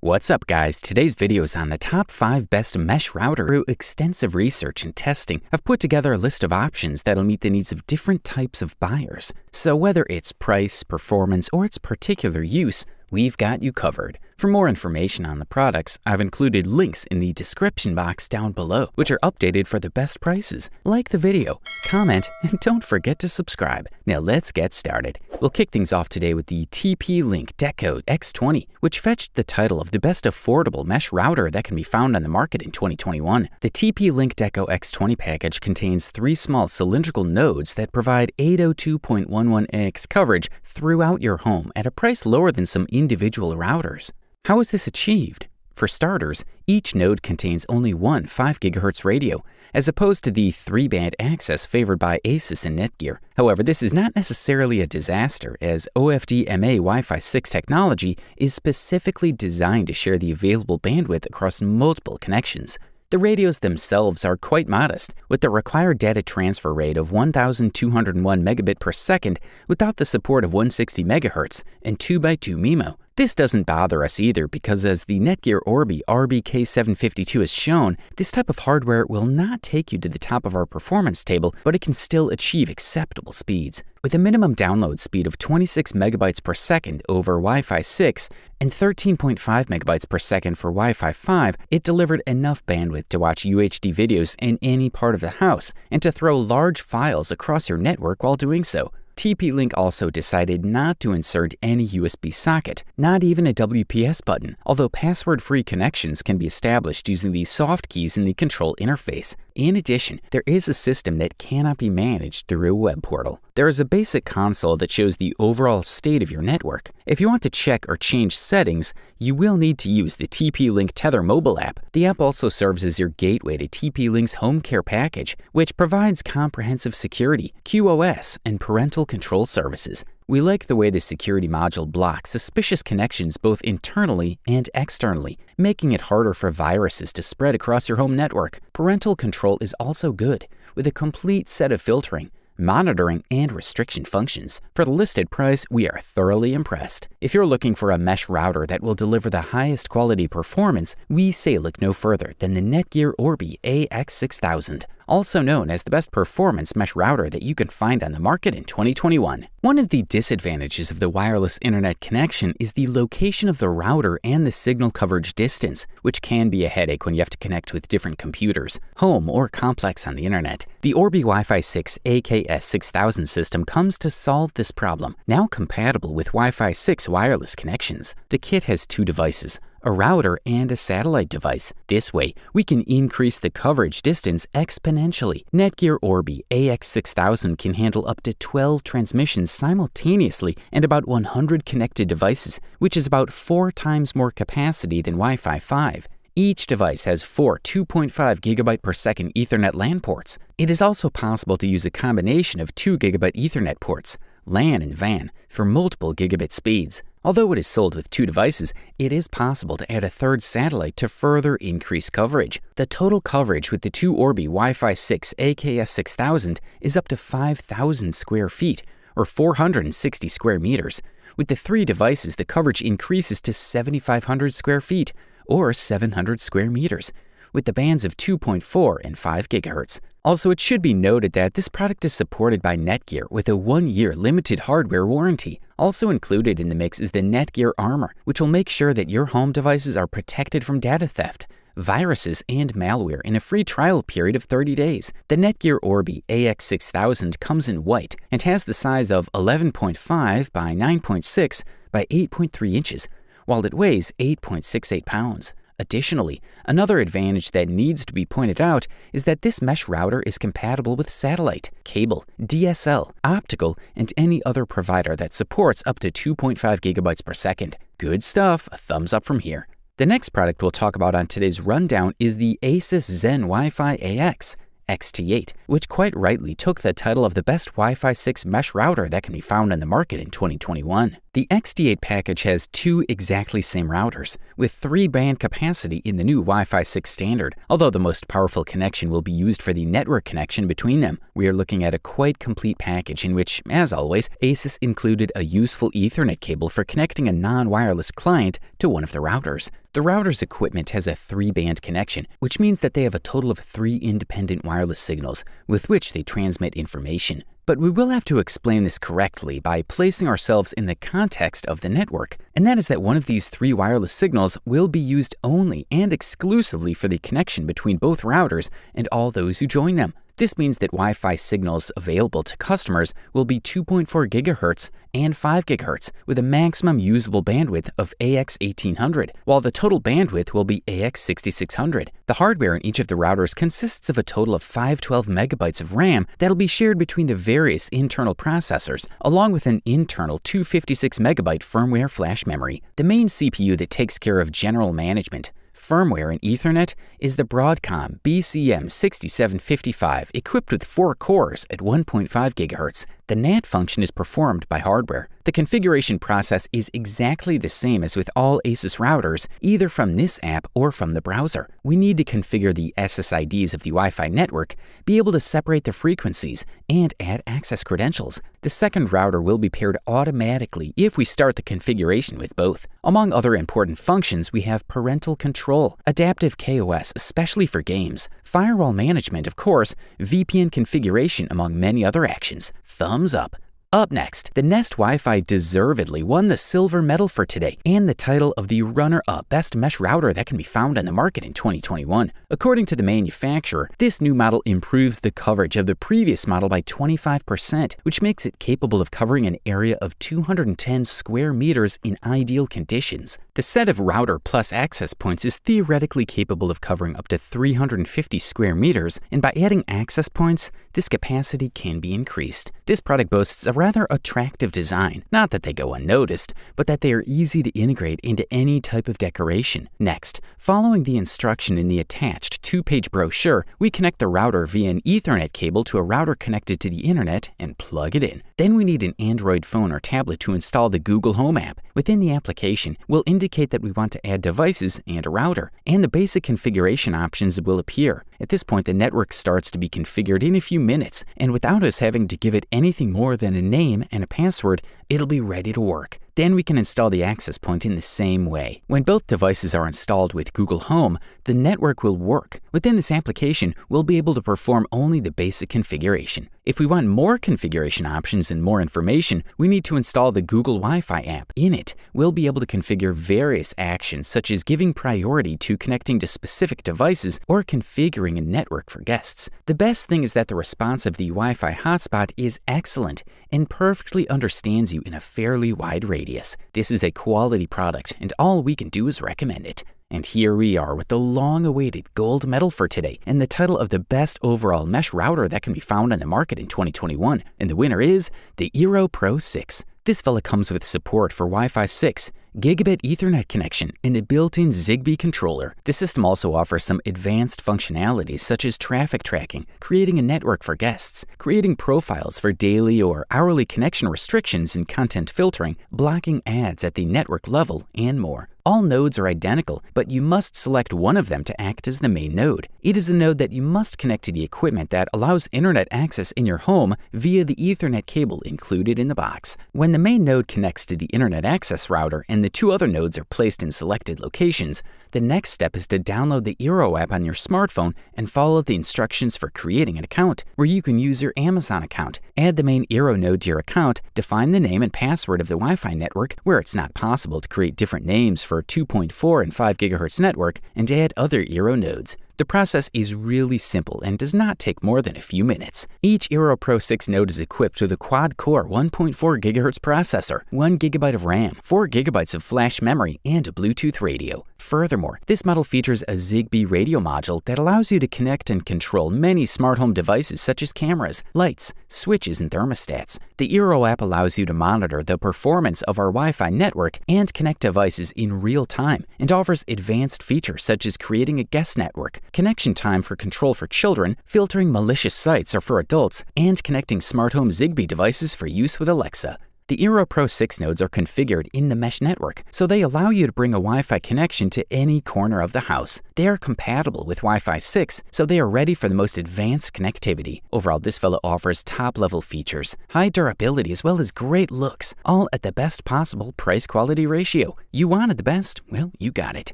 What's up, guys? Today's video is on the top 5 best mesh router. Through extensive research and testing, I've put together a list of options that'll meet the needs of different types of buyers. So whether it's price, performance, or its particular use, we've got you covered. For more information on the products, I've included links in the description box down below, which are updated for the best prices. Like the video, comment, and don't forget to subscribe. Now let's get started. We'll kick things off today with the TP-Link Deco X20, which fetched the title of the best affordable mesh router that can be found on the market in 2021. The TP-Link Deco X20 package contains 3 small cylindrical nodes that provide 802.11ax coverage throughout your home at a price lower than some individual routers. How is this achieved? For starters, each node contains only one 5 GHz radio, as opposed to the 3-band access favored by Asus and Netgear. However, this is not necessarily a disaster, as OFDMA Wi-Fi 6 technology is specifically designed to share the available bandwidth across multiple connections. The radios themselves are quite modest, with the required data transfer rate of 1,201 megabit per second without the support of 160 MHz and 2x2 MIMO. This doesn't bother us either because, as the Netgear Orbi RBK752 has shown, this type of hardware will not take you to the top of our performance table, but it can still achieve acceptable speeds. With a minimum download speed of 26 megabytes per second over Wi-Fi 6 and 13.5 megabytes per second for Wi-Fi 5, it delivered enough bandwidth to watch UHD videos in any part of the house and to throw large files across your network while doing so. TP-Link also decided not to insert any USB socket, not even a WPS button, although password-free connections can be established using the soft keys in the control interface. In addition, there is a system that cannot be managed through a web portal. There is a basic console that shows the overall state of your network. If you want to check or change settings, you will need to use the TP-Link Tether mobile app. The app also serves as your gateway to TP-Link's Home Care package, which provides comprehensive security, QoS, and parental control services. We like the way the security module blocks suspicious connections both internally and externally, making it harder for viruses to spread across your home network. Parental control is also good, with a complete set of filtering, monitoring, and restriction functions. For the listed price, we are thoroughly impressed. If you're looking for a mesh router that will deliver the highest quality performance, we say look no further than the Netgear Orbi AX6000. Also known as the best performance mesh router that you can find on the market in 2021. One of the disadvantages of the wireless internet connection is the location of the router and the signal coverage distance, which can be a headache when you have to connect with different computers, home or complex on the internet. The Orbi Wi-Fi 6 AKS6000 system comes to solve this problem, now compatible with Wi-Fi 6 wireless connections. The kit has 2 devices, a router and a satellite device. This way, we can increase the coverage distance exponentially. Netgear Orbi AX6000 can handle up to 12 transmissions simultaneously and about 100 connected devices, which is about 4 times more capacity than Wi-Fi 5. Each device has 4 2.5 gigabit per second Ethernet LAN ports. It is also possible to use a combination of 2 gigabit Ethernet ports, LAN and WAN, for multiple gigabit speeds. Although it is sold with 2 devices, it is possible to add a 3rd satellite to further increase coverage. The total coverage with the 2 Orbi Wi-Fi 6 AKS6000 is up to 5,000 square feet, or 460 square meters. With the 3 devices, the coverage increases to 7,500 square feet, or 700 square meters, with the bands of 2.4 and 5 GHz. Also, it should be noted that this product is supported by Netgear with a 1-year limited hardware warranty. Also included in the mix is the Netgear Armor, which will make sure that your home devices are protected from data theft, viruses, and malware in a free trial period of 30 days. The Netgear Orbi AX6000 comes in white and has the size of 11.5 by 9.6 by 8.3 inches, while it weighs 8.68 pounds. Additionally, another advantage that needs to be pointed out is that this mesh router is compatible with satellite, cable, DSL, optical, and any other provider that supports up to 2.5 gigabytes per second. Good stuff, a thumbs up from here. The next product we'll talk about on today's rundown is the Asus Zen Wi-Fi AX XT8, which quite rightly took the title of the best Wi-Fi 6 mesh router that can be found on the market in 2021. The XD8 package has two exactly same routers, with 3-band capacity in the new Wi-Fi 6 standard. Although the most powerful connection will be used for the network connection between them, we are looking at a quite complete package in which, as always, Asus included a useful Ethernet cable for connecting a non-wireless client to one of the routers. The router's equipment has a 3-band connection, which means that they have a total of 3 independent wireless signals with which they transmit information. But we will have to explain this correctly by placing ourselves in the context of the network, and that is that one of these 3 wireless signals will be used only and exclusively for the connection between both routers and all those who join them. This means that Wi-Fi signals available to customers will be 2.4 GHz and 5 GHz with a maximum usable bandwidth of AX1800, while the total bandwidth will be AX6600. The hardware in each of the routers consists of a total of 512 megabytes of RAM that'll be shared between the various internal processors, along with an internal 256 megabyte firmware flash memory. The main CPU that takes care of general management, firmware, and Ethernet is the Broadcom BCM6755, equipped with 4 cores at 1.5 GHz. The NAT function is performed by hardware. The configuration process is exactly the same as with all Asus routers, either from this app or from the browser. We need to configure the SSIDs of the Wi-Fi network, be able to separate the frequencies, and add access credentials. The second router will be paired automatically if we start the configuration with both. Among other important functions, we have parental control, adaptive KOS, especially for games, firewall management, of course, VPN configuration, among many other actions. Thumbs up. Up next, the Nest Wi-Fi deservedly won the silver medal for today and the title of the runner-up best mesh router that can be found on the market in 2021. According to the manufacturer, this new model improves the coverage of the previous model by 25%, which makes it capable of covering an area of 210 square meters in ideal conditions. The set of router plus access points is theoretically capable of covering up to 350 square meters, and by adding access points, this capacity can be increased. This product boasts a rather attractive design. Not that they go unnoticed, but that they are easy to integrate into any type of decoration. Next, following the instruction in the attached 2-page brochure, we connect the router via an Ethernet cable to a router connected to the internet and plug it in. Then we need an Android phone or tablet to install the Google Home app. Within the application, we'll indicate that we want to add devices and a router, and the basic configuration options will appear. At this point, the network starts to be configured in a few minutes, and without us having to give it anything more than a name and a password, it'll be ready to work. Then we can install the access point in the same way. When both devices are installed with Google Home, the network will work. Within this application, we'll be able to perform only the basic configuration. If we want more configuration options and more information, we need to install the Google Wi-Fi app. In it, we'll be able to configure various actions such as giving priority to connecting to specific devices or configuring a network for guests. The best thing is that the response of the Wi-Fi hotspot is excellent and perfectly understands you in a fairly wide radius. This is a quality product, and all we can do is recommend it. And here we are with the long-awaited gold medal for today and the title of the best overall mesh router that can be found on the market in 2021. And the winner is the Eero Pro 6. This fella comes with support for Wi-Fi 6, Gigabit Ethernet connection, and a built-in Zigbee controller. The system also offers some advanced functionalities such as traffic tracking, creating a network for guests, creating profiles for daily or hourly connection restrictions and content filtering, blocking ads at the network level, and more. All nodes are identical, but you must select one of them to act as the main node. It is the node that you must connect to the equipment that allows internet access in your home via the Ethernet cable included in the box. When the main node connects to the internet access router and the 2 other nodes are placed in selected locations, the next step is to download the Eero app on your smartphone and follow the instructions for creating an account, where you can use your Amazon account. Add the main Eero node to your account, define the name and password of the Wi-Fi network where it's not possible to create different names for 2.4 and 5 GHz network, and add other Eero nodes. The process is really simple and does not take more than a few minutes. Each Eero Pro 6 node is equipped with a quad-core 1.4 GHz processor, 1 GB of RAM, 4 GB of flash memory, and a Bluetooth radio. Furthermore, this model features a Zigbee radio module that allows you to connect and control many smart home devices such as cameras, lights, switches, and thermostats. The Eero app allows you to monitor the performance of our Wi-Fi network and connect devices in real time, and offers advanced features such as creating a guest network, connection time for control for children, filtering malicious sites or for adults, and connecting smart home Zigbee devices for use with Alexa. The Eero Pro 6 nodes are configured in the mesh network, so they allow you to bring a Wi-Fi connection to any corner of the house. They are compatible with Wi-Fi 6, so they are ready for the most advanced connectivity. Overall, this fella offers top-level features, high durability, as well as great looks, all at the best possible price-quality ratio. You wanted the best? Well, you got it.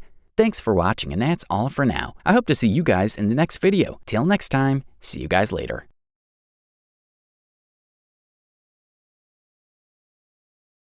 Thanks for watching, and that's all for now. I hope to see you guys in the next video. Till next time, see you guys later.